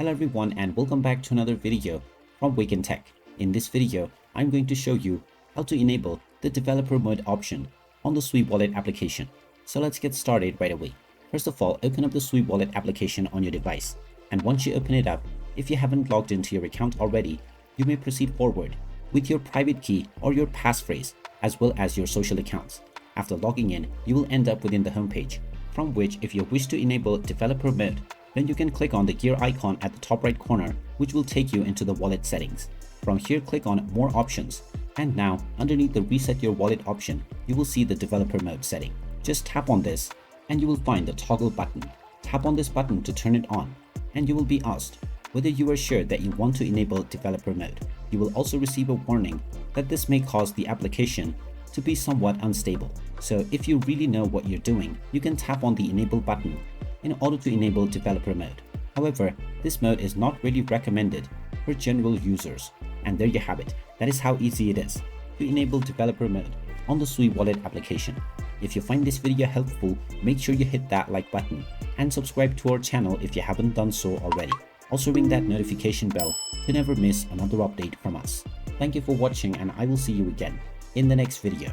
Hello everyone and welcome back to another video from Wake&Tech. In this video, I'm going to show you how to enable the developer mode option on the Sui Wallet application. So let's get started right away. First of all, open up the Sui Wallet application on your device. And once you open it up, if you haven't logged into your account already, you may proceed forward with your private key or your passphrase as well as your social accounts. After logging in, you will end up within the homepage, from which if you wish to enable developer mode, then you can click on the gear icon at the top right corner, which will take you into the wallet settings. From here, click on more options. And now underneath the reset your wallet option, you will see the developer mode setting. Just tap on this and you will find the toggle button. Tap on this button to turn it on and you will be asked whether you are sure that you want to enable developer mode. You will also receive a warning that this may cause the application to be somewhat unstable. So if you really know what you're doing, you can tap on the enable button in order to enable developer mode. However, this mode is not really recommended for general users. And there you have it. That is how easy it is to enable developer mode on the Sui Wallet application. If you find this video helpful, make sure you hit that like button and subscribe to our channel if you haven't done so already. Also ring that notification bell to never miss another update from us. Thank you for watching and I will see you again in the next video.